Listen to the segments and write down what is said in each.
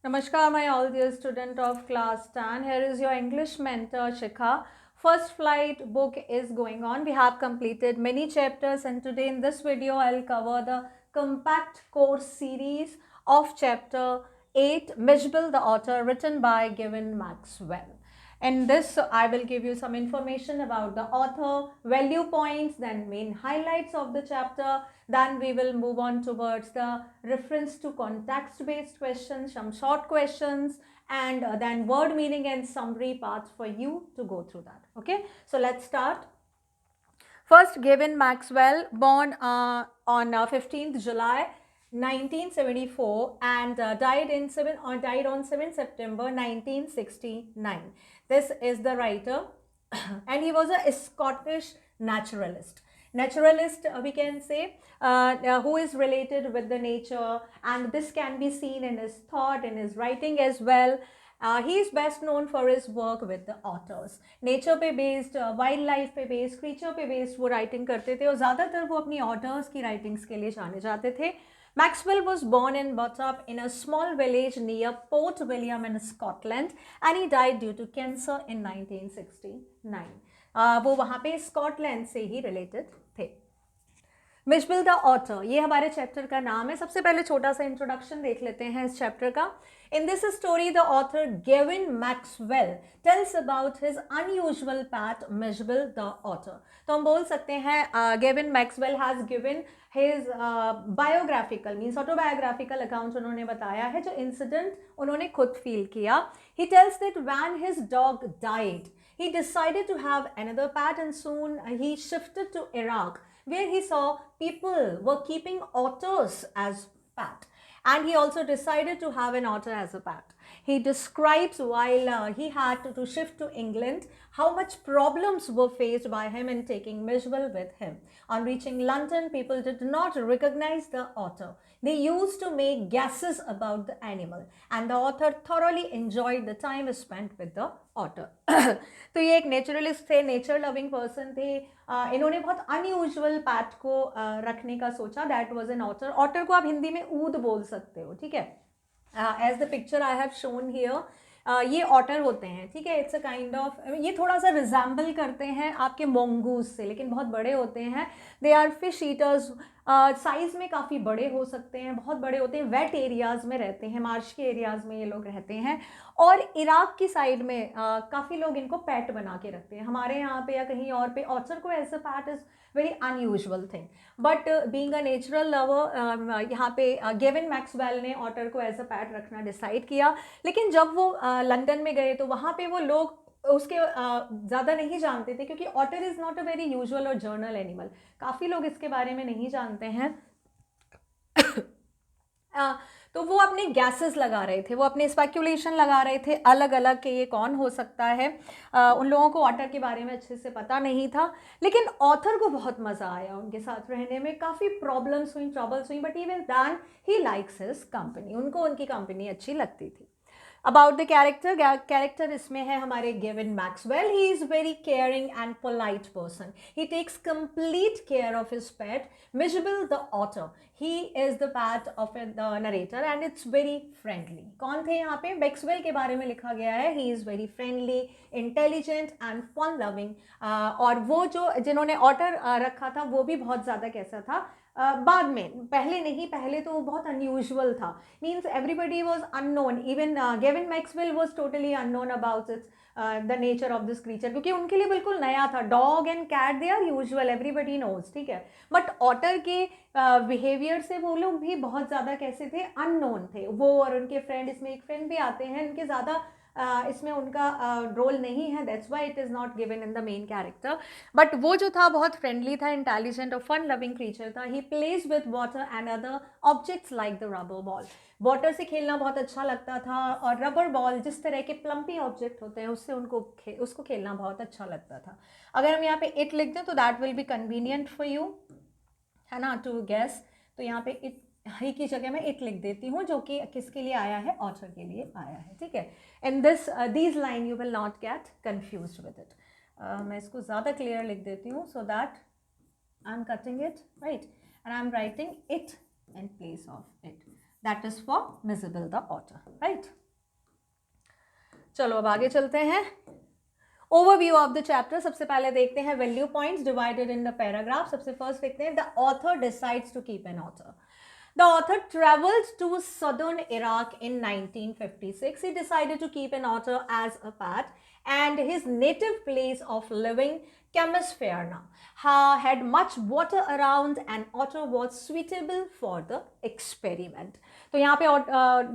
Namaskar, my all dear student of class 10. Here is your English mentor Shikha. First flight book is going on. We have completed many chapters, and today in this video I'll cover the compact course series of chapter 8, Mishbal the author, written by Gavin Maxwell. In this, I will give you some information about the author, value points, then main highlights of the chapter. Then we will move on towards the reference to context-based questions, some short questions, and then word meaning and summary parts for you to go through that. Okay, so let's start. First, Gavin Maxwell, born on 15th July 1974 and died on 7 September 1969. This is the writer and he was a Scottish naturalist. Naturalist, we can say, who is related with the nature, and this can be seen in his thought, in his writing as well. He is best known for his work with the authors. Nature पे based, wild life पे based, creature पे based वो writing करते थे और ज़्यादातर वो अपनी ऑथर्स की राइटिंग्स के लिए जाने जाते थे. Maxwell was born and brought up in a small village near Port William in Scotland and he died due to cancer in 1969. वो वहाँ पे स्कॉटलैंड से ही रिलेटेड थे. मिशबल द ऑथर, ये हमारे चैप्टर का नाम है. सबसे पहले छोटा सा इंट्रोडक्शन देख लेते हैं इस चैप्टर का. In this story, the author Gavin Maxwell tells about his unusual path, Mishbal the author. तो हम बोल सकते हैं Gavin Maxwell has given his biographical means autobiographical account उन्होंने बताया है जो इंसिडेंट उन्होंने खुद फील किया. He tells that when his dog died, he decided to have another pet and soon he shifted to Iraq where he saw people were keeping otters as pet. And he also decided to have an otter as a pet. He describes while he had to shift to England how much problems were faced by him in taking Mishbal with him. On reaching London, people did not recognize the otter. They used to make guesses about the animal and the author thoroughly enjoyed the time spent with the otter. तो ये एक naturalist थे, nature loving person थे. इन्होंने बहुत unusual PAT को रखने का सोचा. That was an otter. Otter को आप हिंदी में ऊद बोल सकते हो, ठीक है. As the picture I have shown here, ये ऑटर होते हैं, ठीक है. इट्स अ काइंड ऑफ, ये थोड़ा सा रिजेंबल करते हैं आपके मोंगूस से, लेकिन बहुत बड़े होते हैं. They are fish eaters. Size में काफ़ी बड़े हो सकते हैं, बहुत बड़े होते हैं. वेट एरियाज़ में रहते हैं, मार्श के एरियाज़ में ये लोग रहते हैं. और इराक की साइड में काफ़ी लोग इनको पैट बना के रखते हैं. हमारे यहाँ पे या कहीं और पे ऑटर को as a pet is very unusual thing. But being a natural lover, यहाँ पे गेविन मैक्सवेल ने ऑटर को एज अ पैट रखना डिसाइड किया. लेकिन जब वो लंदन में गए तो वहाँ पे वो लोग उसके ज़्यादा नहीं जानते थे क्योंकि otter is not a very usual और जर्नल एनिमल. काफ़ी लोग इसके बारे में नहीं जानते हैं. तो वो अपने गैसेस लगा रहे थे, वो अपने स्पेक्यूलेशन लगा रहे थे अलग अलग कि ये कौन हो सकता है. उन लोगों को ऑटर के बारे में अच्छे से पता नहीं था, लेकिन ऑथर को बहुत मज़ा आया उनके साथ रहने में. काफ़ी प्रॉब्लम्स हुई, ट्रबल्स हुई, but even then he likes his company. उनको उनकी कंपनी अच्छी लगती थी. अबाउट द कैरेक्टर इसमें है हमारे Gavin Maxwell. He is very caring and polite person. He takes complete care of his pet Mijbil the otter. He is the pet of the narrator and it's very friendly. कौन थे यहाँ पे? Maxwell के बारे में लिखा गया है. He is very friendly, intelligent and fun loving. और वो जो जिन्होंने ऑटर रखा था वो भी बहुत ज़्यादा कैसा था, बाद में, पहले नहीं, पहले तो वो बहुत अनयूजुअल था. Means everybody was unknown. Even Gavin Maxwell was totally unknown about it's the nature of this creature, क्योंकि उनके लिए बिल्कुल नया था. Dog and cat they are usual, everybody knows, ठीक है. बट ऑटर के बिहेवियर से वो लोग भी बहुत ज़्यादा कैसे थे, अननोन थे. वो और उनके फ्रेंड, इसमें एक फ्रेंड भी आते हैं, उनके ज़्यादा इसमें उनका रोल नहीं है. That's why it is not given in the main character. But वो जो था बहुत फ्रेंडली था, इंटेलिजेंट और फन लविंग क्रीचर था. He plays with water and other objects like the rubber ball. Water से खेलना बहुत अच्छा लगता था और रबर बॉल, जिस तरह के प्लम्पी ऑब्जेक्ट होते हैं, उससे उसको खेलना बहुत अच्छा लगता था. अगर हम यहाँ पे इट लिख दें तो that will be convenient for you, है ना, टू गेस. तो यहाँ पे इट ही की जगह मैं इट लिख देती हूँ, जो कि किसके लिए आया है? ऑथर के लिए आया है, ठीक है. In these line you will not get confuse with it. मैं इसको ज़्यादा क्लियर लिख देती हूँ so that I am cutting it right and I am writing it in place of it. That is for मिजेबल द ऑटर, राइट। चलो अब आगे चलते हैं। ओवरव्यू ऑफ द चैप्टर, सबसे पहले देखते हैं value points divided in the paragraph. सबसे फर्स्ट देखते हैं the author decides to keep an otter. The author traveled to southern Iraq in 1956. He decided to keep an otter as a pet, and his native place of living, Kemisferna, had much water around, and otter was suitable for the experiment. तो यहाँ पे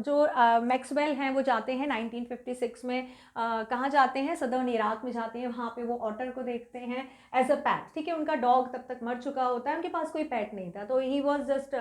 जो Maxwell हैं वो जाते हैं 1956 में, कहाँ जाते हैं, सदर्न इराक में जाते हैं। वहाँ पे वो ऑटर को देखते हैं एज अ पैट, ठीक है। उनका डॉग तब तक मर चुका होता है, उनके पास कोई पैट नहीं था, तो he was just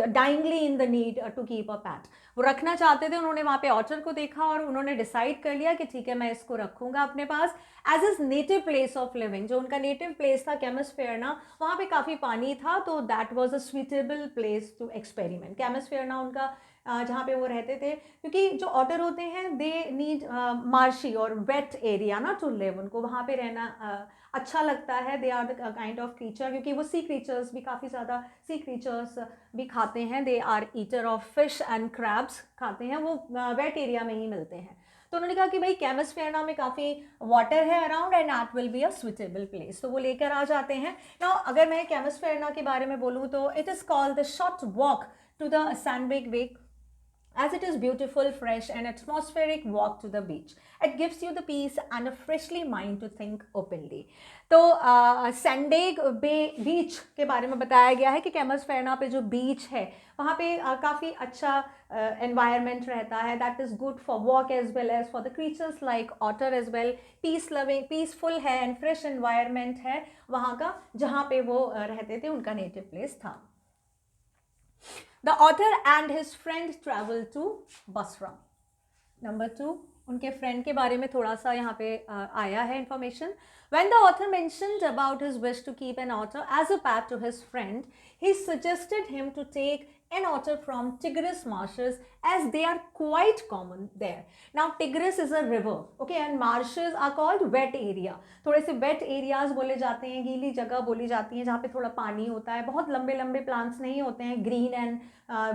dyingly in the need to keep a pet. वो रखना चाहते थे, उन्होंने वहाँ पे ऑटर को देखा और उन्होंने डिसाइड कर लिया कि ठीक है मैं इसको रखूँगा अपने पास as is native place of living. जो उनका नेटिव प्लेस था केमिस्फेयरना, वहाँ पे काफ़ी पानी था, तो that was a suitable place to experiment. केमिस्फेयरना उनका जहाँ पे वो रहते थे, क्योंकि जो ऑटर होते हैं दे नीड मार्शी और वेट एरिया ना टू लिव, उनको वहाँ पे रहना अच्छा लगता है। They are the kind of creature, क्योंकि वो सी क्रीचर्स भी काफ़ी ज़्यादा सी क्रीचर्स भी खाते हैं। They are eater of fish and crabs खाते हैं, वो वेट एरिया में ही मिलते हैं। तो उन्होंने कहा कि भाई केमिस्फेयरना में काफ़ी वाटर है around and that will be a suitable place, तो वो लेकर आ जाते हैं। नाउ अगर मैं केमिस्फेयरना के बारे में बोलूँ तो it is called the short walk to the Sandwick wake, as it is beautiful, fresh and atmospheric walk to the beach. It gives you the peace and a freshly mind to think openly. तो सैंडेग बे बीच के बारे में बताया गया है कि केमिस्फेयरना पे जो बीच है वहाँ पे काफ़ी अच्छा एनवायरनमेंट रहता है, that is good for walk as well as for the creatures like otter as well. Peace loving, peaceful है एंड फ्रेश एनवायरनमेंट है वहाँ का, जहाँ पे वो रहते थे, उनका नेटिव प्लेस था। The author and his friend traveled to Basra. Number 2, उनके फ्रेंड के बारे में थोड़ा सा यहाँ पे आया है information. When the author mentioned about his wish to keep an otter as a pet to his friend, he suggested him to take an otter from Tigris marshes as they are quite common there. Now Tigris is a river, okay, and marshes are called wet area. थोड़े से wet areas बोले जाते हैं, गीली जगह बोली जाती हैं जहाँ पे थोड़ा पानी होता है। बहुत लंबे लंबे प्लांट्स नहीं होते हैं, ग्रीन एंड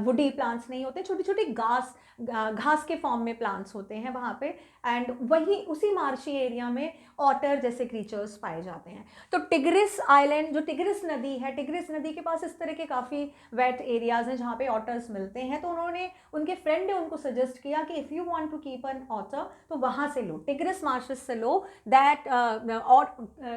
वुडी प्लांट्स नहीं होते, छोटी छोटी घास के फॉर्म में प्लांट्स होते हैं वहाँ पे, एंड वही उसी मार्शी एरिया में ऑटर जैसे क्रीचर्स पाए जाते हैं। तो टिग्रिस आइलैंड, जो टिग्रिस नदी है, टिग्रिस नदी के पास इस तरह के काफ़ी वेट एरियाज हैं जहाँ पे ऑटर्स मिलते हैं। तो उन्होंने, उनके फ्रेंड ने उनको सजेस्ट किया कि if you want to keep an otter तो वहाँ से लो, टिग्रिस मार्शेस से लो, that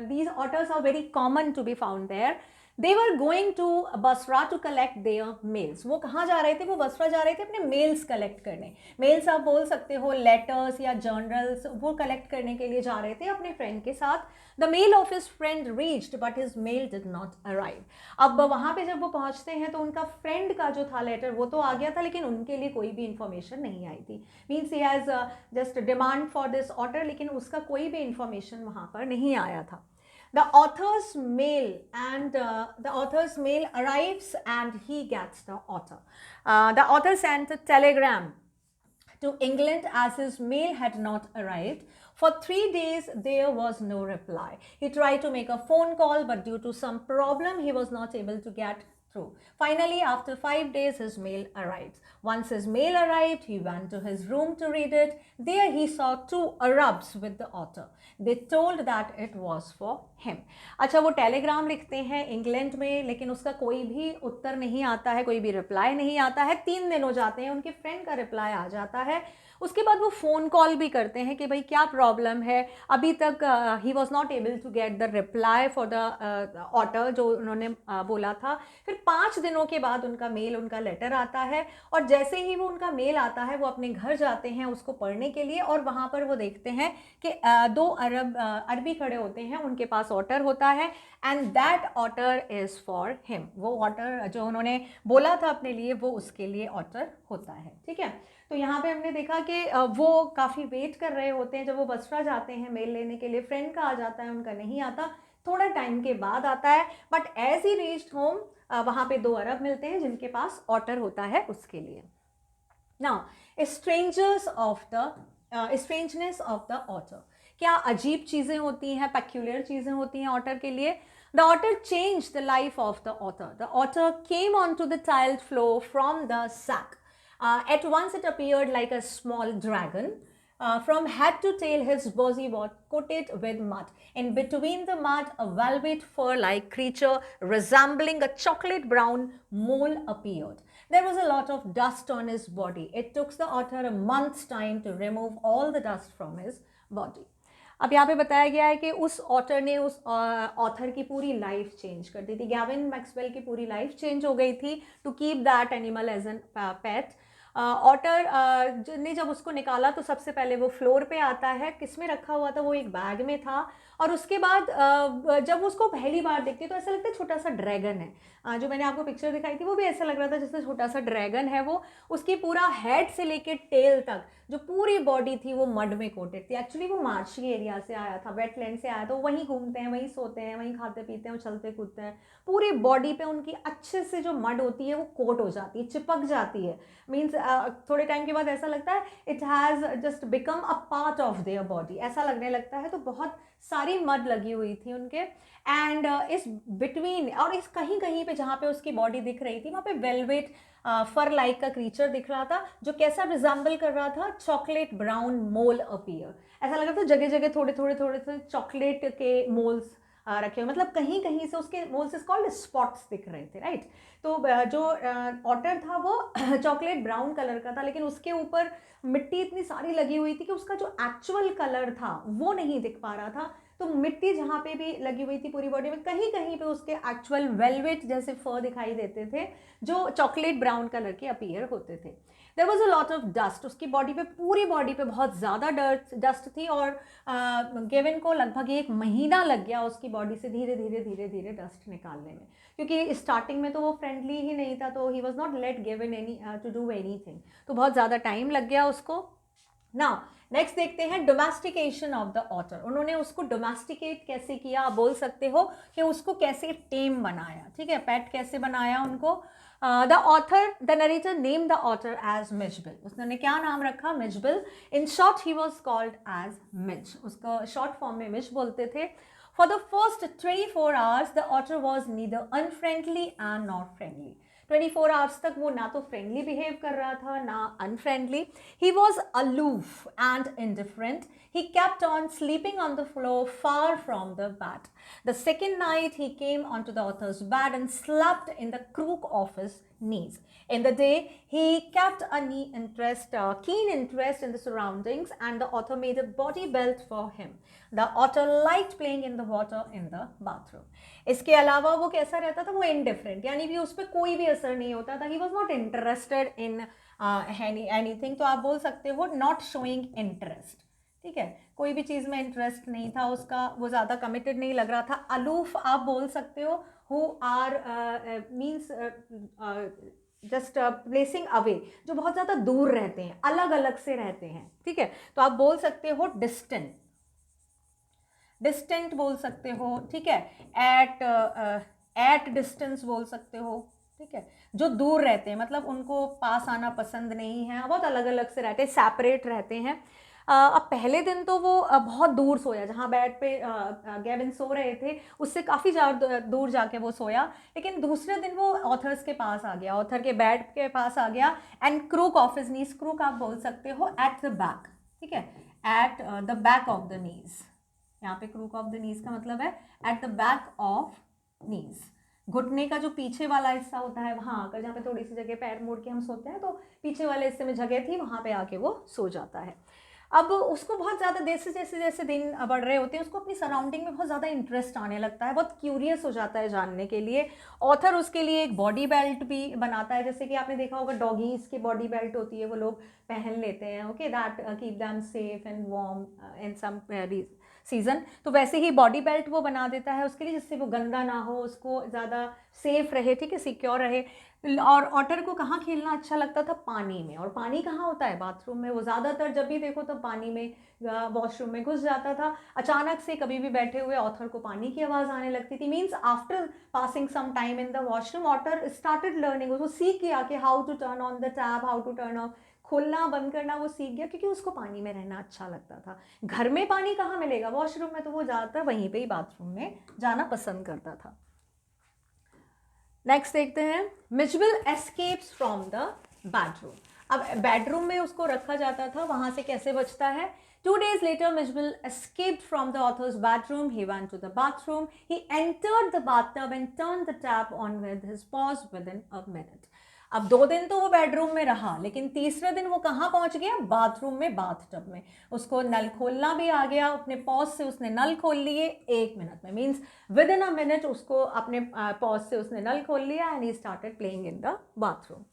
these otters are very common to be found there. They were going to Basra to collect their mails. वो कहाँ जा रहे थे? वो बसरा जा रहे थे अपने मेल्स कलेक्ट करने। मेल्स आप बोल सकते हो लेटर्स या जर्नल्स, वो कलेक्ट करने के लिए जा रहे थे अपने फ्रेंड के साथ। The mail of his friend reached, but his mail did not arrive. अब वहाँ पे जब वो पहुँचते हैं तो उनका फ्रेंड का जो था लेटर वो तो आ गया था, लेकिन उनके लिए कोई भी इंफॉर्मेशन नहीं आई थी। Means he has just demand for this order, लेकिन उसका कोई भी इंफॉर्मेशन वहाँ पर नहीं आया था। The author's mail arrives and he gets the author. The author sent a telegram to England as his mail had not arrived. For 3 days there was no reply. He tried to make a phone call, but due to some problem he was not able to get through. Finally, after 5 days, his mail arrived. Once his mail arrived, he went to his room to read it. There he saw 2 Arabs with the author. They told that it was for him. अच्छा, वो Telegram लिखते हैं England में, लेकिन उसका कोई भी उत्तर नहीं आता है, कोई भी रिप्लाई नहीं आता है। 3 दिन हो जाते हैं, उनके फ्रेंड का रिप्लाई आ जाता है। उसके बाद वो फ़ोन कॉल भी करते हैं कि भाई क्या प्रॉब्लम है। अभी तक he was not able to get the reply for the otter जो उन्होंने बोला था। फिर 5 दिनों के बाद उनका मेल, उनका लेटर आता है, और जैसे ही वो उनका मेल आता है वो अपने घर जाते हैं उसको पढ़ने के लिए, और वहाँ पर वो देखते हैं कि 2 अरबी खड़े होते हैं, उनके पास ऑटर होता है, and that otter is for him. वो ऑटर जो उन्होंने बोला था अपने लिए वो उसके लिए ऑटर होता है, ठीक है। तो यहाँ पे हमने देखा कि वो काफ़ी वेट कर रहे होते हैं। जब वो बसरा जाते हैं मेल लेने के लिए, फ्रेंड का आ जाता है, उनका नहीं आता, थोड़ा टाइम के बाद आता है, but as he reached home वहाँ पे 2 अरब मिलते हैं जिनके पास ऑटर होता है उसके लिए। Now strangeness of the otter, क्या अजीब चीज़ें होती हैं, पेक्यूलियर चीज़ें होती हैं ऑटर के लिए। The otter changed the life of the otter. The otter came onto the tiled floor from the sack. At once it appeared like a small dragon. From head to tail, his body was coated with mud. In between the mud, a velvet fur-like creature resembling a chocolate brown mole appeared. There was a lot of dust on his body. It took the otter a month's time to remove all the dust from his body. अब यहाँ पे बताया गया है कि उस otter ने उस ऑथर की पूरी लाइफ चेंज कर दी थी. गैविन मैक्सवेल की पूरी लाइफ चेंज हो गई थी to keep that animal as an pet. Otter ने जब उसको निकाला तो सबसे पहले वो फ्लोर पे आता है. किस में रखा हुआ था? वो एक बैग में था. और उसके बाद जब उसको पहली बार देखती तो ऐसा लगता है छोटा सा ड्रैगन है. जो मैंने आपको पिक्चर दिखाई थी वो भी ऐसा लग रहा था जैसे छोटा सा ड्रैगन है वो. उसकी पूरा हेड से लेके टेल तक जो पूरी बॉडी थी वो मड में कोटेड थी. एक्चुअली वो मार्शी एरिया से आया था, वेटलैंड से आया था. वो वहीं घूमते हैं, वहीं सोते हैं, वहीं खाते पीते हैं, चलते कूदते हैं. पूरी बॉडी पे उनकी अच्छे से जो मड होती है वो कोट हो जाती है, चिपक जाती है. मीन्स थोड़े टाइम के बाद ऐसा लगता है it has just become a part of their body, ऐसा लगने लगता है. तो बहुत सारी मड लगी हुई थी उनके. एंड इस बिटवीन और इस कहीं कहीं पे जहाँ पे उसकी बॉडी दिख रही थी वहाँ पे वेलवेट फर लाइक का क्रीचर दिख रहा था जो कैसा रिजेंबल कर रहा था? चॉकलेट ब्राउन मोल अपीयर. ऐसा लग रहा था जगह जगह थोड़े थोड़े से चॉकलेट के मोल्स रखे हुए, मतलब कहीं कहीं से उसके मोल्स इज कॉल्ड स्पॉट्स दिख रहे थे, राइट. तो जो ऑटर था वो चॉकलेट ब्राउन कलर का था, लेकिन उसके ऊपर मिट्टी इतनी सारी लगी हुई थी कि उसका जो एक्चुअल कलर था वो नहीं दिख पा रहा था. तो मिट्टी जहाँ पे भी लगी हुई थी पूरी बॉडी में कहीं कहीं पे उसके एक्चुअल वेलवेट जैसे फर दिखाई देते थे जो चॉकलेट ब्राउन कलर के अपीयर होते थे. There was a lot of dust. उसकी बॉडी पे, पूरी बॉडी पे बहुत ज़्यादा डस्ट थी. और गेविन को लगभग 1 महीना लग गया उसकी बॉडी से धीरे धीरे डस्ट निकालने में, क्योंकि स्टार्टिंग में तो वो फ्रेंडली ही नहीं था. तो he was not let given any two do anything. तो बहुत ज़्यादा टाइम लग गया उसको. नाउ नेक्स्ट देखते हैं डोमेस्टिकेशन ऑफ द ऑटर. उन्होंने उसको डोमेस्टिकेट कैसे किया? आप बोल सकते हो कि उसको कैसे टेम बनाया, ठीक है, पेट कैसे बनाया उनको. The author, the narrator name the otter as Mijbil. उसने क्या नाम रखा? Mijbil. In short he was called as Mij. उसका शॉर्ट फॉर्म में मिज बोलते थे. For the first 24 hours the otter was neither unfriendly and not friendly. 24 hours तक वो ना तो फ्रेंडली बिहेव कर रहा था ना unfriendly. He was aloof and indifferent. He kept on sleeping on the floor far from the bed. The second night he came onto the author's bed and slept in the crook of his knees. In the day he kept a keen interest in the surroundings, and the author made a body belt for him. The otter liked playing in the water in the bathroom. इसके अलावा वो कैसा रहता था? वो indifferent, यानी कि उस पर कोई भी असर नहीं होता था. He was not interested in anything. तो आप बोल सकते हो not showing interest, ठीक है, कोई भी चीज़ में इंटरेस्ट नहीं था उसका, वो ज़्यादा कमिटेड नहीं लग रहा था. अलूफ आप बोल सकते हो, who are means just placing away, जो बहुत ज़्यादा दूर रहते हैं, अलग अलग से रहते हैं, ठीक है. तो आप बोल सकते हो डिस्टेंट, डिस्टेंट बोल सकते हो, ठीक है. एट डिस्टेंस बोल सकते हो, ठीक है, जो दूर रहते हैं, मतलब उनको पास आना पसंद नहीं है, बहुत अलग अलग से रहते हैं, सेपरेट रहते हैं. अब पहले दिन तो वो बहुत दूर सोया, जहाँ बेड पे गेविन सो रहे थे उससे काफ़ी ज़्यादा दूर जाके वो सोया. लेकिन दूसरे दिन वो ऑथर्स के पास आ गया, ऑथर के बेड के पास आ गया. And crook of his knees, crook आप बोल सकते हो एट द बैक, ठीक है, at the back of the knees. यहाँ पे क्रूक ऑफ द नीज का मतलब है एट द बैक ऑफ नीज. घुटने का जो पीछे वाला हिस्सा होता है वहाँ आकर, जहाँ पे थोड़ी सी जगह पैर मोड़ के हम सोते हैं, तो पीछे वाले हिस्से में जगह थी, वहाँ पे आके वो सो जाता है. अब उसको बहुत ज़्यादा जैसे जैसे जैसे दिन बढ़ रहे होते हैं उसको अपनी सराउंडिंग में बहुत ज़्यादा इंटरेस्ट आने लगता है, बहुत क्यूरियस हो जाता है जानने के लिए. ऑथर उसके लिए एक बॉडी बेल्ट भी बनाता है, जैसे कि आपने देखा होगा डॉगीज़ की बॉडी बेल्ट होती है, वो लोग पहन लेते हैं, okay, that keep them safe and warm in some season. तो वैसे ही बॉडी बेल्ट वो बना देता है उसके लिए, जिससे वो गंदा ना हो, उसको ज़्यादा सेफ रहे, ठीक है, सिक्योर रहे. और ऑटर को कहाँ खेलना अच्छा लगता था? पानी में. और पानी कहाँ होता है? बाथरूम में. वो ज़्यादातर जब भी देखो तो पानी में, वॉशरूम में घुस जाता था. अचानक से कभी भी बैठे हुए ऑथर को पानी की आवाज़ आने लगती थी. Means after passing some time in the washroom otter started learning, उसको सीख किया कि how to turn on the tap, how to turn off, खोलना बंद करना वो सीख गया, क्योंकि उसको पानी में रहना अच्छा लगता था। घर में पानी कहाँ मिलेगा, वॉशरूम में, तो वो ज़्यादातर वहीं पे ही बाथरूम में जाना पसंद करता था। नेक्स्ट देखते हैं, Mijbil escapes from the bedroom. अब बेडरूम में उसको रखा जाता था, वहां से कैसे बचता है। 2 days later, Mitchell escaped from the author's bedroom. He went to the bathroom. He entered the bathtub and turned the tap on with his paws within a minute. अब 2 दिन तो वो बेडरूम में रहा, लेकिन तीसरे दिन वो कहाँ पहुंच गया, बाथरूम में, बाथटब में। उसको नल खोलना भी आ गया, अपने पॉज से उसने नल खोल लिए 1 मिनट में, means with in a minute उसको अपने पॉज से उसने नल खोल लिया and he started playing in the bathroom.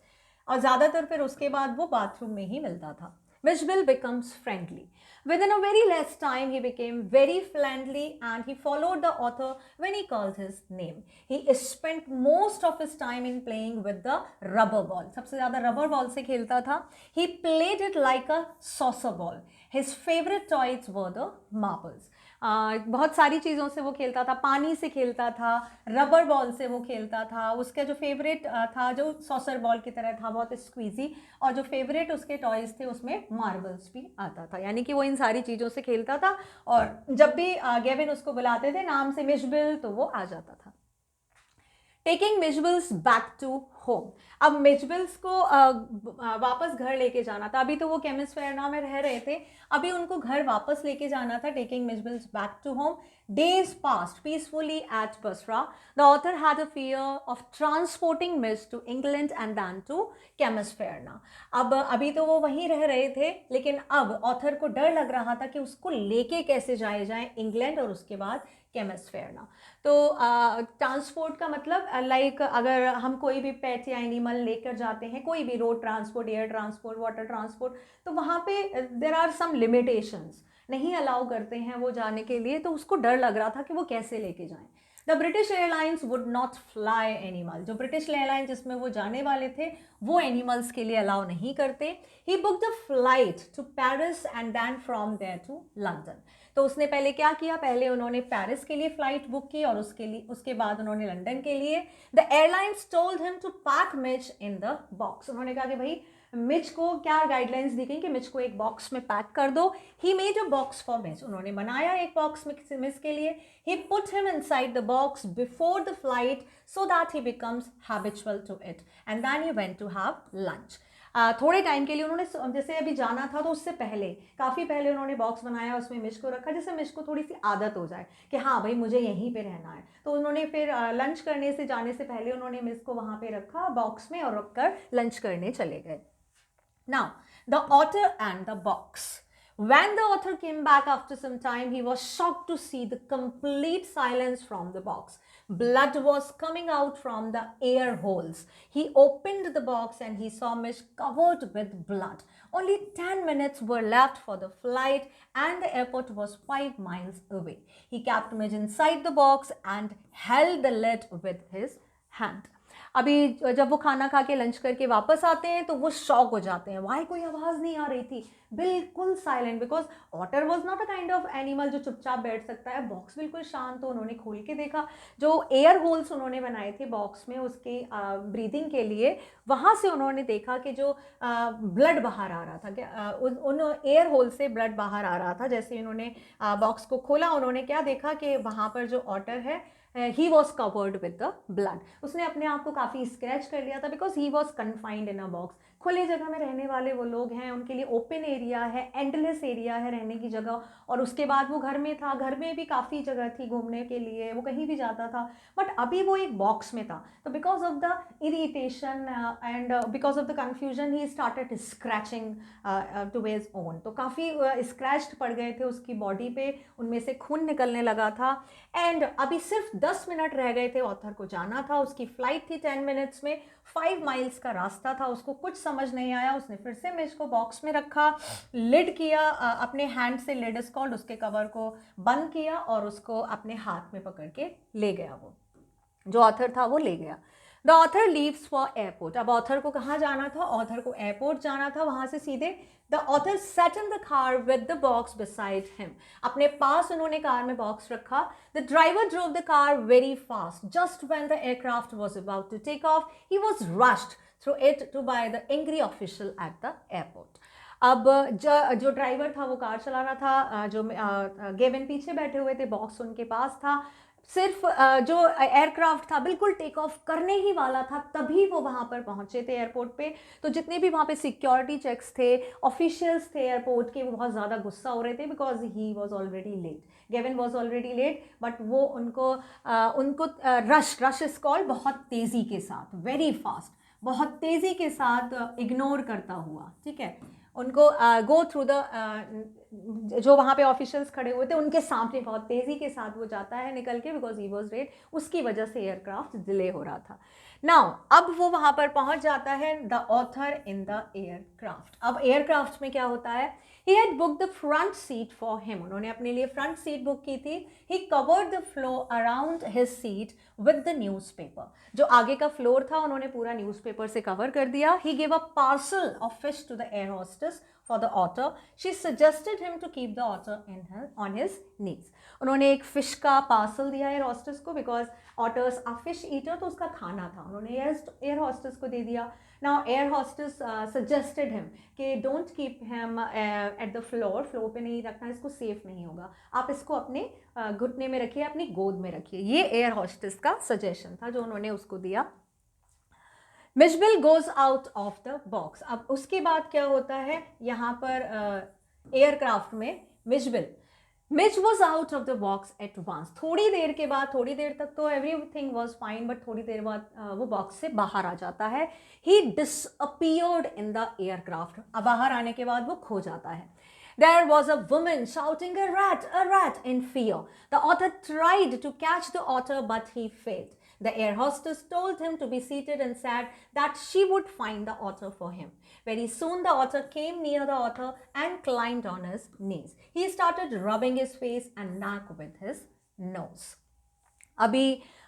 और ज़्यादातर फिर उसके बाद वो बाथरूम में ही मिलता था। Mitchell becomes friendly. Within a very less time, he became very friendly and he followed the author when he called his name. He spent most of his time in playing with the rubber ball. सबसे ज़्यादा rubber ball से खेलता था. He played it like a saucer ball. His favorite toys were the marbles. बहुत सारी चीज़ों से वो खेलता था, पानी से खेलता था, रबर बॉल से वो खेलता था। उसका जो फेवरेट था, जो सॉसर बॉल की तरह था, बहुत स्क्वीजी, और जो फेवरेट उसके टॉयज थे उसमें मार्बल्स भी आता था। यानी कि वो इन सारी चीज़ों से खेलता था, और जब भी गेविन उसको बुलाते थे नाम से, मिचबिल, तो वो आ जाता था। Taking Mijbil's back to home. अब मिचबिल्स को वापस घर लेके जाना था। अभी तो वो केमिस्ट फेयरना में रह रहे थे, अभी उनको घर वापस लेके जाना था। Taking Mijbil's back to home. Days passed peacefully at Basra. The author had a fear of transporting Mitch to England and then to Chemisfairna. अब अभी तो वो वहीं रह रहे थे, लेकिन अब ऑथर को डर लग रहा था कि उसको लेके कैसे जाए इंग्लैंड और उसके बाद केमिस्फेयरना। तो ट्रांसपोर्ट का मतलब लाइक अगर हम कोई भी पेट या एनिमल लेकर जाते हैं, कोई भी road transport, air transport, water transport, तो वहाँ पे देयर आर सम लिमिटेशंस, नहीं अलाउ करते हैं वो जाने के लिए। तो उसको डर लग रहा था कि वो कैसे लेके जाएं। The British airlines would not fly animal. जो ब्रिटिश एयरलाइन जिसमें वो जाने वाले थे, वो एनिमल्स के लिए अलाउ नहीं करते। He booked a flight to Paris and then from there to London. तो उसने पहले क्या किया, पहले उन्होंने पेरिस के लिए फ्लाइट बुक की, और उसके बाद उन्होंने लंदन के लिए। The airlines told him to pack Mij in the box. उन्होंने कहा कि भाई मिच को क्या गाइडलाइंस दी गई कि मिच को एक बॉक्स में पैक कर दो। He made a box for Mij. उन्होंने बनाया एक बॉक्स मिच के लिए। He put him inside the box before the flight so that he becomes habitual to it and then he went to have lunch. थोड़े time के लिए उन्होंने, जैसे अभी जाना था तो उससे पहले, काफ़ी पहले उन्होंने बॉक्स बनाया, उसमें मिच को रखा, जिससे मिच को थोड़ी सी आदत हो जाए कि हाँ भाई मुझे यहीं पे रहना है। तो उन्होंने फिर लंच करने से जाने से पहले उन्होंने मिच को वहाँ पे रखा बॉक्स में, और रखकर लंच करने चले गए। Now, the author and the box. When the author came back after some time, he was shocked to see the complete silence from the box. Blood was coming out from the air holes. He opened the box and he saw Mitch covered with blood. Only 10 minutes were left for the flight and the airport was 5 miles away. He kept Mitch inside the box and held the lid with his hand. अभी जब वो खाना खा के lunch करके वापस आते हैं तो वो शॉक हो जाते हैं, वाई कोई आवाज़ नहीं आ रही थी, बिल्कुल silent, because otter was not a kind of animal जो चुपचाप बैठ सकता है। बॉक्स बिल्कुल शांत। तो उन्होंने खोल के देखा, जो एयर होल्स उन्होंने बनाए थे बॉक्स में उसकी ब्रीदिंग के लिए, वहाँ से उन्होंने देखा कि जो ब्लड बाहर आ रहा था, क्या उन एयर होल से ब्लड बाहर आ रहा था। जैसे उन्होंने बॉक्स को खोला, उन्होंने क्या देखा कि वहाँ पर जो ऑटर है, he was covered with the blood. उसने अपने आप को काफ़ी स्क्रैच कर लिया था, because he was confined in a box. खुले जगह में रहने वाले वो लोग हैं, उनके लिए ओपन एरिया है, एंडलेस एरिया है रहने की जगह। और उसके बाद वो घर में था, घर में भी काफ़ी जगह थी घूमने के लिए, वो कहीं भी जाता था, बट अभी वो एक बॉक्स में था। तो because of the irritation and because of the confusion he started scratching to his own. तो काफ़ी स्क्रैच्ड पड़ गए थे उसकी बॉडी पे, उनमें से खून निकलने लगा था। एंड अभी सिर्फ 10 मिनट रह गए थे ऑथर को जाना था, उसकी फ्लाइट थी 10 मिनट्स में, 5 माइल्स का रास्ता था। उसको कुछ समझ नहीं आया, उसने फिर से मिच को बॉक्स में रखा, लिड किया, अपने हैंड से लिड इज कॉल्ड, उसके कवर को बंद किया और उसको अपने हाथ में पकड़ के ले गया। वो जो ऑथर था वो ले गया। The author leaves for airport. अब ऑथर को कहाँ जाना था, ऑथर को एयरपोर्ट जाना था। वहाँ से सीधे the author sat in the car with the box beside him. अपने पास उन्होंने कार में बॉक्स रखा। The driver drove the car very fast. Just when the aircraft was about to take off, he was rushed through it to by the angry official at the airport. अब जो driver था वो car चला रहा था, जो Gavin पीछे बैठे हुए थे, बॉक्स उनके पास था, सिर्फ जो एयरक्राफ्ट था बिल्कुल टेक ऑफ करने ही वाला था, तभी वो वहाँ पर पहुँचे थे एयरपोर्ट पे। तो जितने भी वहाँ पे सिक्योरिटी चेक्स थे, ऑफिशियल्स थे एयरपोर्ट के, वो बहुत ज़्यादा गुस्सा हो रहे थे because he was already late, Gavin was already late. But वो उनको रश इज कॉल्ड, बहुत तेज़ी के साथ, वेरी फास्ट, बहुत तेज़ी के साथ इग्नोर करता हुआ, ठीक है, उनको गो थ्रू द जो वहाँ पे ऑफिशियल्स खड़े हुए थे उनके सामने बहुत तेज़ी के साथ वो जाता है निकल के, बिकॉज ही वॉज लेट, उसकी वजह से एयरक्राफ्ट डिले हो रहा था। नाउ अब वो वहाँ पर पहुँच जाता है, the author in the aircraft. अब एयरक्राफ्ट में क्या होता है, he had book the front seat for him, उन्होंने अपने लिए फ्रंट सीट बुक की थी। He covered the floor around his seat with the newspaper, जो आगे का फ्लोर था उन्होंने पूरा न्यूज़पेपर से कवर कर दिया। He give a parcel of fish to the air hostess for the otter, she suggested him to keep the otter on his knees. उन्होंने एक फिश का पार्सल दिया एयर होस्टेस को, because otters are fish eater, तो उसका खाना था, उन्होंने एयर होस्टेस को दे दिया। Now air hostess suggested him कि don't keep him at the floor पे नहीं रखना, इसको सेफ नहीं होगा, आप इसको अपने घुटने में रखिए, अपनी गोद में रखिए। ये एयर होस्टेस का सजेशन था जो उन्होंने उसको दिया। Mijbil goes out of the box. अब उसके बाद क्या होता है यहाँ पर एयरक्राफ्ट में, Mij was out of the box at once. थोड़ी देर के बाद, थोड़ी देर तक तो एवरीथिंग वॉज फाइन, बट थोड़ी देर बाद वो बॉक्स से बाहर आ जाता है। ही डिसअपियर्ड इन द एयरक्राफ्ट, अब बाहर आने के बाद वो खो जाता है। There was a woman shouting a rat in fear. The otter tried to catch the otter, but he failed. The air hostess told him to be seated and said that she would find the otter for him. Very soon the otter came near the otter and climbed on his knees. He started rubbing his face and neck with his nose. अभी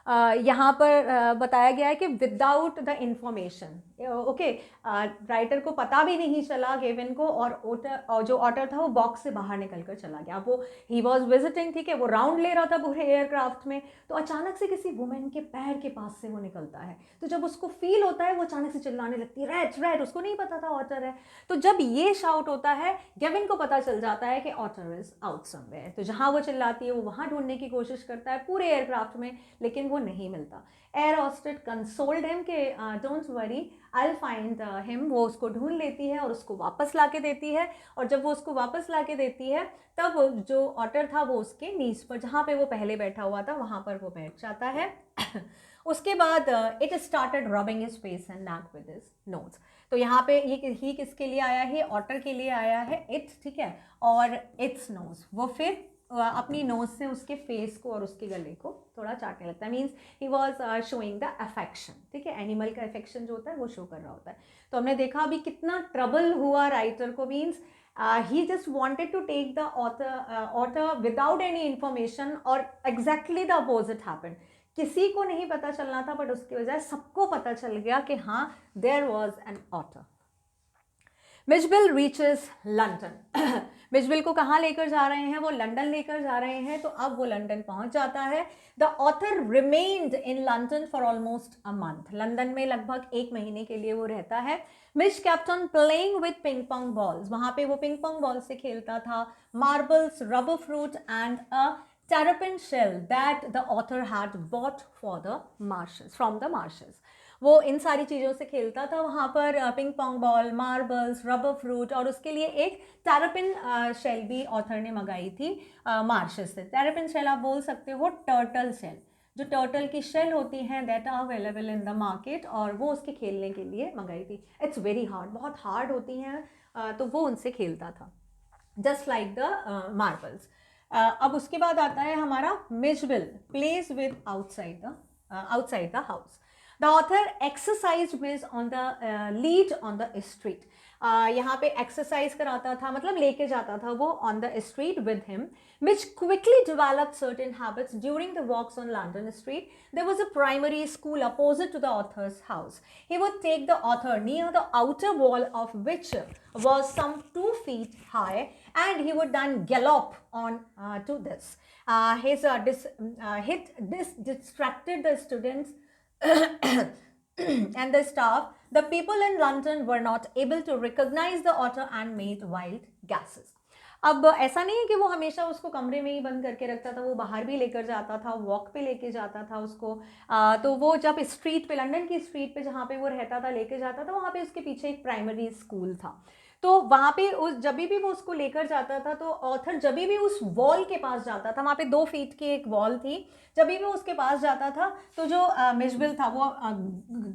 यहाँ पर बताया गया है कि without the information, okay, writer को पता भी नहीं चला गेविन को, और जो ऑटर था वो बॉक्स से बाहर निकल कर चला गया। वो ही वॉज विजिटिंग, ठीक है, वो राउंड ले रहा था पूरे एयरक्राफ्ट में, तो अचानक से किसी वुमेन के पैर के पास से वो निकलता है। तो जब उसको फील होता है वो अचानक से चिल्लाने लगती है, रैट रैट, उसको नहीं पता था ऑटर है। तो जब ये शाउट होता है गेविन को पता चल जाता है कि ऑटर इज आउट समवेयर। तो जहाँ वो चिल्लाती है वो वहाँ ढूंढने की कोशिश करता है पूरे एयरक्राफ्ट में, लेकिन वो नहीं मिलता। एयर होस्टेस कंसोल्ड हिम के don't worry, I will find him. वो उसको ढूंढ लेती है और उसको वापस ला के देती है, और जब वो उसको वापस ला के देती है तब जो ऑटर था वो उसके नीज पर, जहाँ पे वो पहले बैठा हुआ था वहाँ पर वो बैठ जाता है। उसके बाद it started rubbing his face and neck with his nose. तो यहाँ पे ये ही किसके लिए आया है, ऑटर के लिए आया है इट, ठीक है, और इट्स नोज, वो फिर अपनी नोज से उसके फेस को और उसके गले को थोड़ा चाटने लगता है। Means he was showing the affection, ठीक है, एनिमल का अफेक्शन जो होता है वो शो कर रहा होता है। तो हमने देखा अभी कितना ट्रबल हुआ राइटर को, means he just wanted to take the author without any information, और exactly the opposite happened. किसी को नहीं पता चलना था, बट उसकी वजह सबको पता चल गया कि हाँ there was an author. Mijbil reaches London. Mijbil को कहाँ लेकर जा रहे हैं, वो लंदन लेकर जा रहे हैं। तो अब वो लंदन पहुंच जाता है। The author remained in London for almost a month. London में लगभग 1 महीने के लिए वो रहता है। Mij kept on playing with ping pong balls, वहाँ पे वो पिंग पोंग बॉल से खेलता था, marbles, rubber fruit and a terrapin shell that the author had bought for the marshes, from the marshes. वो इन सारी चीज़ों से खेलता था वहाँ पर, ping pong ball, marbles, rubber fruit, और उसके लिए एक टेरापिन शेल भी ऑथर ने मंगाई थी मार्शेस से। टेरापिन शेल आप बोल सकते हो टर्टल शेल, जो टर्टल की शेल होती हैं that are available in the market, और वो उसके खेलने के लिए मंगाई थी। इट्स वेरी हार्ड, बहुत हार्ड होती हैं, तो वो उनसे खेलता था, जस्ट लाइक द मार्बल्स। अब उसके बाद आता है हमारा Mijbil place with outside the house. The author exercise with on the lead on the street. यहाँ पे एक्सरसाइज कराता था, मतलब लेके जाता था वो on the street with him, which quickly developed certain habits during the walks on London Street. There was a primary school opposite to the author's house. He would take the author near the outer wall of which was some 2 feet high, and he would then gallop on to this. His distracted the students and the staff The people in London were not able to recognize the otter and made wild guesses. अब ऐसा नहीं है कि वो हमेशा उसको कमरे में ही बंद करके रखता था, वो बाहर भी लेकर जाता था, वॉक पे लेके जाता था उसको। तो वो जब स्ट्रीट पे, लंदन की स्ट्रीट पे जहाँ पे वो रहता था, लेके जाता था, वहाँ पे उसके पीछे एक प्राइमरी स्कूल था। तो वहाँ पे उस जब भी वो उसको लेकर जाता था, तो ऑथर जब भी उस वॉल के पास जाता था, वहाँ पे 2 फीट की एक वॉल थी, जब भी वो उसके पास जाता था तो जो मिशबिल था वो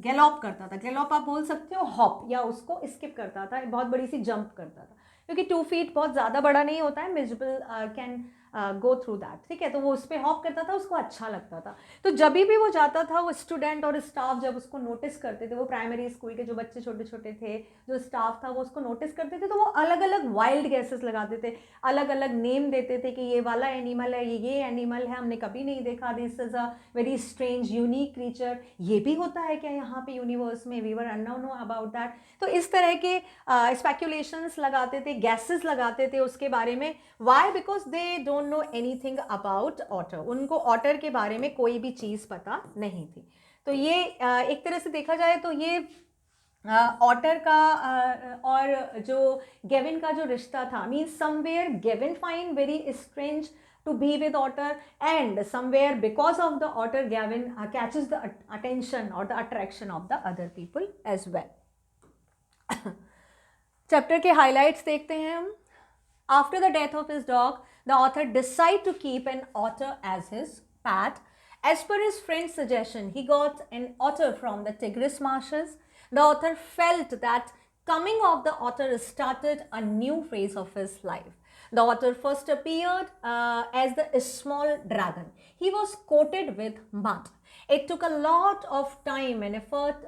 गैलॉप करता था। गैलॉप आप बोल सकते हो हॉप, या उसको स्किप करता था, बहुत बड़ी सी जंप करता था, क्योंकि 2 फीट बहुत ज़्यादा बड़ा नहीं होता है। मिशबिल कैन गो थ्रू दैट, ठीक है। तो वो उस पर हॉप करता था, उसको अच्छा लगता था। तो जब भी वो जाता था, वो स्टूडेंट और स्टाफ जब उसको नोटिस करते थे, वो प्राइमरी स्कूल के जो बच्चे छोटे छोटे थे, जो स्टाफ था, वो उसको नोटिस करते थे, तो वो अलग अलग वाइल्ड गैसेस लगाते थे, अलग अलग नेम देते थे कि ये वाला एनिमल है, ये एनिमल है, हमने कभी नहीं देखा, this is a very strange unique creature, ये भी होता है क्या यहाँ पे यूनिवर्स में, we were unknown about that. तो इस तरह के स्पेक्यूलेशंस लगाते थे, गैसेस लगाते थे उसके बारे में। Why? Because they don't know anything about otter, उनको ऑटर के बारे में कोई भी चीज़ पता नहीं थी। तो ये एक तरह से देखा जाए तो ये ऑटर का और जो गेविन का जो रिश्ता था, means somewhere Gavin find very strange to be with otter, and somewhere because of the otter, Gavin catches the attention or the attraction of the other people as well. Chapter के highlights देखते हैं हम। After the death of his dog, the author decided to keep an otter as his pet. As per his friend's suggestion, he got an otter from the Tigris marshes. The author felt that coming of the otter started a new phase of his life. The otter first appeared as the small dragon. He was coated with mud. It took a lot of time and effort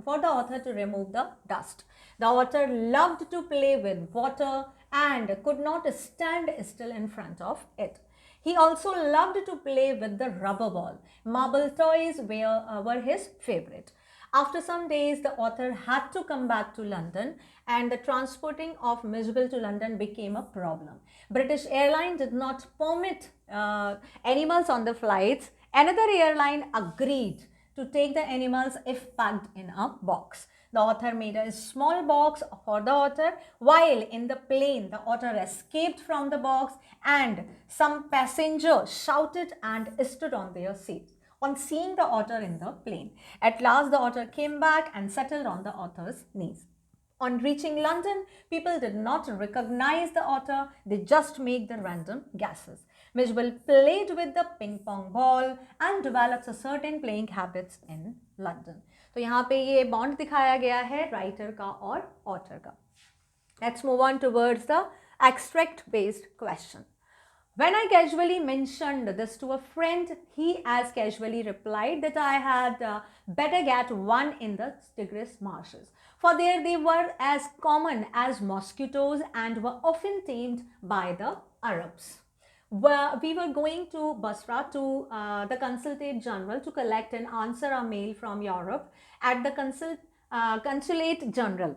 for the author to remove the dust. The otter loved to play with water and could not stand still in front of it. He also loved to play with the rubber ball. Marble toys were his favorite. After some days, the author had to come back to London, and the transporting of Mishbill to London became a problem. British Airlines did not permit animals on the flights. Another airline agreed to take the animals if packed in a box. The author made a small box for the otter. While in the plane, the otter escaped from the box, and some passengers shouted and stood on their seats on seeing the otter in the plane. At last, the otter came back and settled on the otter's knees. On reaching London, people did not recognize the otter, they just make the random guesses. Mishbill played with the ping pong ball and develops a certain playing habits in London. तो यहाँ पे ये bond दिखाया गया है writer का और author का. Let's move on towards the extract based question. When I casually mentioned this to a friend, he as casually replied that I had better get one in the Tigris marshes, for there they were as common as mosquitoes and were often tamed by the Arabs. We were going to Basra to the Consulate General to collect and answer a mail from Europe. At the Consulate General,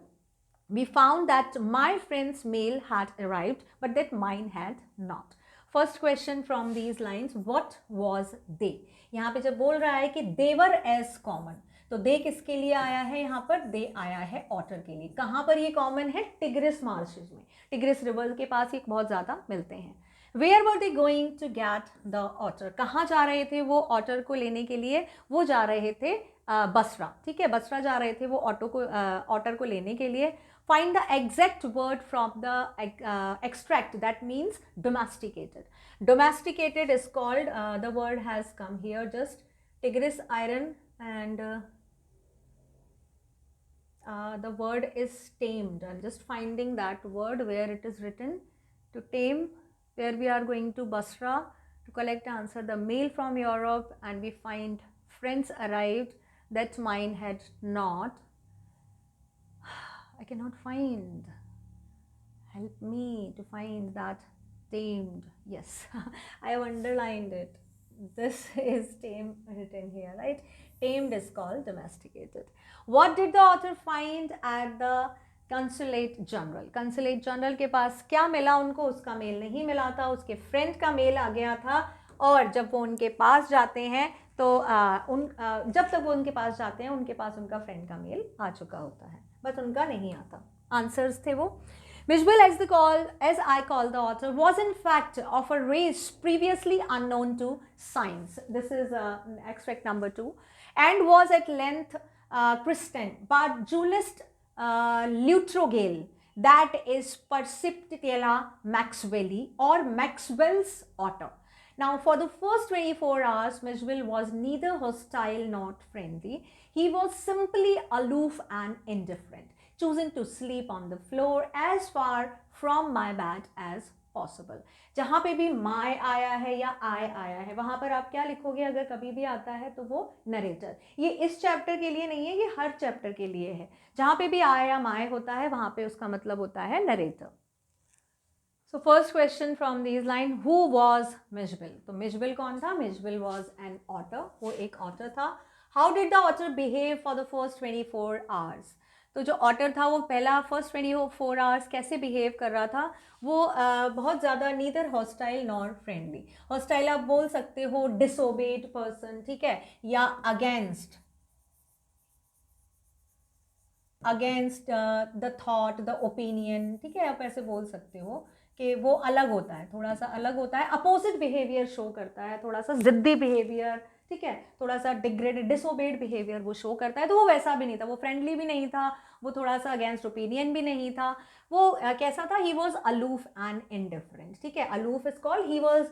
we found that my friend's mail had arrived, but that mine had not. First question from these lines, what was they? यहाँ पे जब बोल रहा है कि they were as common, तो दे किसके लिए आया है? यहाँ पर दे आया है ऑटर के लिए. कहाँ पर ये कॉमन है? टिग्रिस मार्शेस में, टिग्रिस रिवर के पास ये बहुत ज़्यादा मिलते हैं. Where were they going to get the otter? कहाँ जा रहे थे वो ऑटर को लेने के लिए? वो जा रहे थे बसरा. ठीक है, बसरा जा रहे थे वो ऑटर को लेने के लिए. Find the exact word from the extract, that means domesticated. Domesticated is called, the word has come here just, Tigris iron, and the word is tamed. I'm just finding that word where it is written. To tame, where we are going to Basra to collect answer the mail from Europe, and we find friends arrived that mine had not. I cannot find. Help me to find that tamed. Yes, I have underlined it. This is tame written here, right? Tamed is called domesticated. What did the author find at the Consulate General? Consulate General के पास क्या मिला उनको? उसका mail नहीं मिला था, उसके friend का मेल आ गया था. और जब वो उनके पास जाते हैं तो जब तक वो उनके पास जाते हैं उनके पास उनका फ्रेंड का मेल आ चुका होता है, बट उनका नहीं आता। आंसर्स थे वो। Mishbil, as I call the author, was in fact of a race previously unknown to science. This is extract number 2, and was at length christened, but Julist Leutrogale, that is Perceptella maxwelli or Maxwell's otter. Now, for the first 24 hours, Mishbil was neither hostile nor friendly. He was simply aloof and indifferent, choosing to sleep on the floor as far from my bed as possible. जहाँ पे भी my आया है या I आया है, वहाँ पर आप क्या लिखोगे अगर कभी भी आता है तो वो नरेटर। ये इस चैप्टर के लिए नहीं है, ये हर चैप्टर के लिए है। जहाँ पे भी I या my होता है वहाँ पे उसका मतलब होता है narrator. So first question from these line, who was Mishbil? तो Mishbil कौन था? Mishbil was an otter, वो एक otter था। How did the otter behave for the first 24 hours? तो जो ऑटर था वो पहला फर्स्ट 24 आवर्स कैसे बिहेव कर रहा था? वो बहुत ज़्यादा neither hostile nor friendly. Hostile आप बोल सकते हो डिसोबेड पर्सन, ठीक है, या against the thought, the opinion, ठीक है, आप ऐसे बोल सकते हो कि वो अलग होता है, थोड़ा सा अलग होता है, अपोजिट बिहेवियर शो करता है, थोड़ा सा जिद्दी बिहेवियर, ठीक है, थोड़ा सा डिग्रेडेड डिसोबेड बिहेवियर वो शो करता है। तो वो वैसा भी नहीं था, वो फ्रेंडली भी नहीं था, वो थोड़ा सा अगेंस्ट ओपिनियन भी नहीं था, वो कैसा था? He was aloof and indifferent, ठीक है। Aloof is called, he was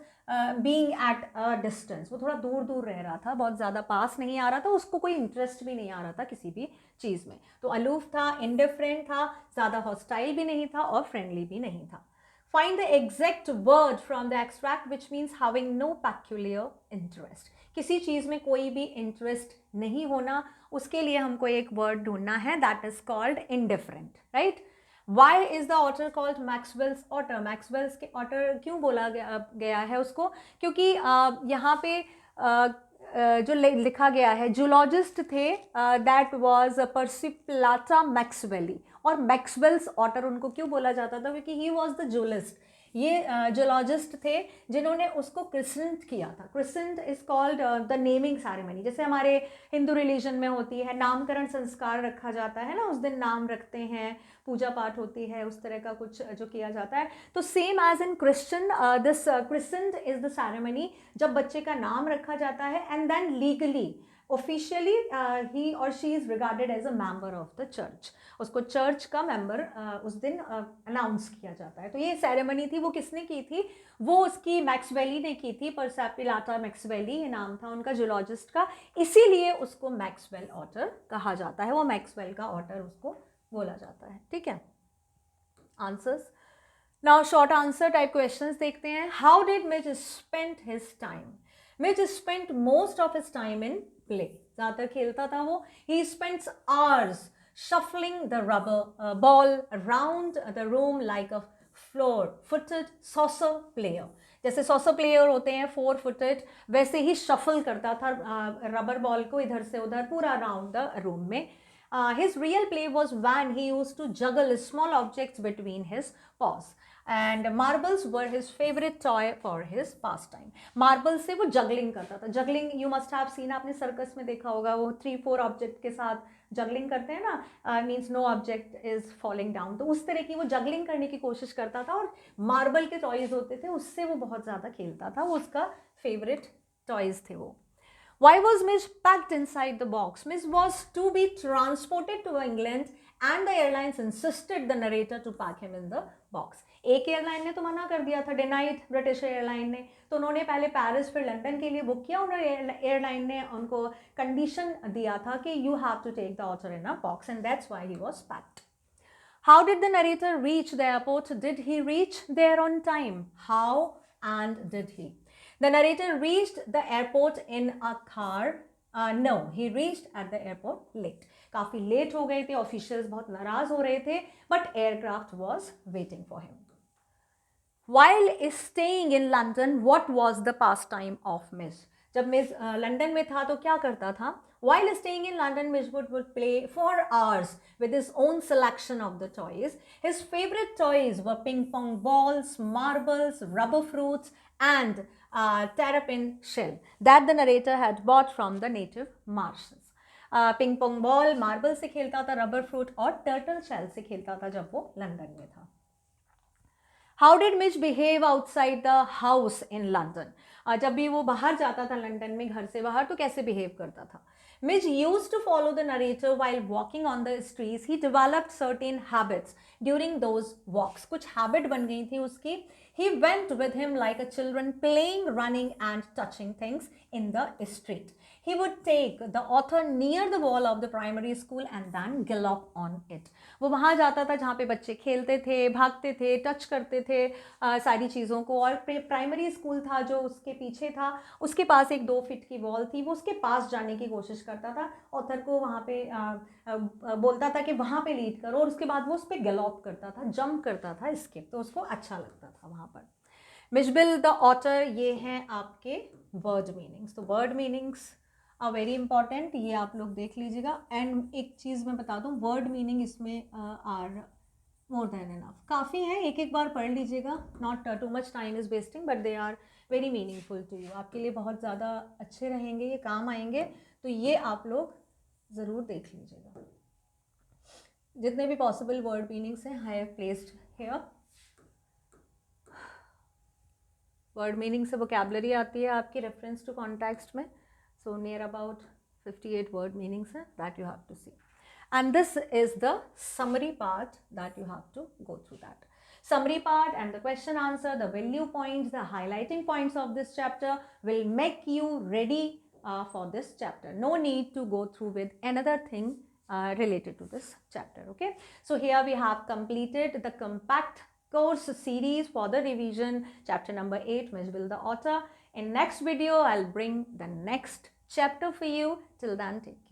being at a distance, वो थोड़ा दूर दूर रह रहा था, बहुत ज़्यादा पास नहीं आ रहा था, उसको कोई इंटरेस्ट भी नहीं आ रहा था किसी भी चीज़ में। तो अलूफ था, इनडिफरेंट था, ज़्यादा हॉस्टाइल भी नहीं था और फ्रेंडली भी नहीं था। Find the exact word from the extract which means having no peculiar interest. किसी चीज़ में कोई भी इंटरेस्ट नहीं होना, उसके लिए हमको एक वर्ड ढूंढना है, that is called indifferent, right? Why is the otter called Maxwell's otter? Maxwell's के otter क्यों बोला गया है उसको? क्योंकि यहाँ पे जो लिखा गया है, जूलॉजिस्ट थे, दैट वाज पर्सिप्लाटा मैक्सवेली, और मैक्सवेल्स ऑटर उनको क्यों बोला जाता था? क्योंकि ही वाज द जूलिस्ट, ये जूलॉजिस्ट थे जिन्होंने उसको क्रिसेंट किया था। Crescent is called the naming ceremony, जैसे हमारे हिंदू रिलीजन में होती है, नामकरण संस्कार रखा जाता है ना, उस दिन नाम रखते हैं, पूजा पाठ होती है, उस तरह का कुछ जो किया जाता है। तो same as in Christian, this crescent is the ceremony जब बच्चे का नाम रखा जाता है, and then legally officially he और she is regarded as a member of the church, उसको चर्च का मेंबर उस दिन अनाउंस किया जाता है। तो ये सेरेमनी थी, वो किसने की थी? वो उसकी मैक्सवेली ने की थी, परसेप्टिलाटा मैक्सवेली ये नाम था उनका जूलॉजिस्ट का, इसीलिए उसको मैक्सवेल ऑटर कहा जाता है, वो मैक्सवेल का ऑटर उसको बोला जाता है, ठीक है। Answers now, short answer type questions देखते हैं। How did Mitch spend his time? Mitch spent most of his time in play, ज़्यादातर खेलता था वो। He spends hours shuffling the rubber ball around the room like a four-footed saucer player. जैसे saucer player होते हैं 4-footed, वैसे ही shuffle करता था रबर बॉल को इधर से उधर पूरा around the room में। His real play was when he used to juggle small objects between his paws. And marbles were his favorite toy for his pastime. Marbles से वो juggling करता था। Juggling you must have seen, आपने circus में देखा होगा, वो 3-4 object के साथ जगलिंग करते हैं ना, means no object is falling down, तो उस तरह की वो जगलिंग करने की कोशिश करता था, और मार्बल के टॉयज होते थे उससे वो बहुत ज़्यादा खेलता था, वो उसका फेवरेट टॉयज थे वो। Why was Miss packed inside the box? Miss was to be transported to England and the airlines insisted the narrator to pack him in the box. एक एयरलाइन ने तो मना कर दिया था, डिनाइड ब्रिटिश एयरलाइन ने, तो उन्होंने पहले पेरिस फिर लंदन के लिए बुक किया, उन्होंने एयरलाइन ने उनको कंडीशन दिया था कि you have to take the author in a box, and that's why he was packed. How did the narrator reach the airport? Did he reach there on time? How and did he? The narrator reached the airport in a car. No, he reached at the airport late. काफ़ी late हो गए थे, officials बहुत नाराज हो रहे थे, but aircraft was waiting for him. While staying in London, what was the pastime of Miss? जब मिस लंदन में था तो क्या करता था? While staying in London, Midgewood would play for hours with his own selection of the toys. His favorite toys were ping pong balls, marbles, rubber fruits, and terrapin shell that the narrator had bought from the native Martians. Ping pong ball marble से खेलता था, rubber fruit और turtle shell से खेलता था जब वो London में था. How did Mitch behave outside the house in London? जब भी वो बाहर जाता था लंदन में घर से बाहर तो कैसे बिहेव करता था? Midge used to follow the narrator while walking on the streets. He developed certain habits during those walks. कुछ habit बन गई थी उसकी. He went with him like a children, playing, running and touching things in the street. He would take the author near the wall of the primary school and then gallop on it. वो वहाँ जाता था जहाँ पे बच्चे खेलते थे, भागते थे, टच करते थे सारी चीज़ों को. और प्राइमरी स्कूल था जो उसके पीछे था, उसके पास एक 2 फीट की वॉल थी. वो उसके पास जाने की कोशिश करता था, ऑथर को वहाँ पे बोलता था कि वहाँ पे लीड करो, और उसके बाद वो उस पर गैलॉप करता था, जंप करता था, स्किप, तो उसको अच्छा लगता था वहाँ पर. मिशबिल द ऑथर, ये हैं आपके वर्ड मीनिंग्स. तो word meanings are very important, ये आप लोग देख लीजिएगा. एंड एक चीज़ मैं बता दूँ, वर्ड मीनिंग इसमें आर मोर देन इनफ, काफ़ी है, एक एक बार पढ़ लीजिएगा. Not too much time is wasting, but they are very meaningful to you. आपके लिए बहुत ज़्यादा अच्छे रहेंगे, ये काम आएंगे, तो ये आप लोग ज़रूर देख लीजिएगा. जितने भी पॉसिबल वर्ड मीनिंग्स हैं I have placed here. Word meaning से वोकैबुलरी आती है आपकी रेफरेंस टू कॉन्टेक्स्ट में. So near about 58 word meanings हैं that you have to see. And this is the summary part that you have to go through that. Summary part and the question answer, the value points, the highlighting points of this chapter will make you ready for this chapter. No need to go through with another thing related to this chapter. Okay. So here we have completed the compact course series for the revision, chapter number 8, Midgewood the author. In next video, I'll bring the next chapter for you. Till then, take care.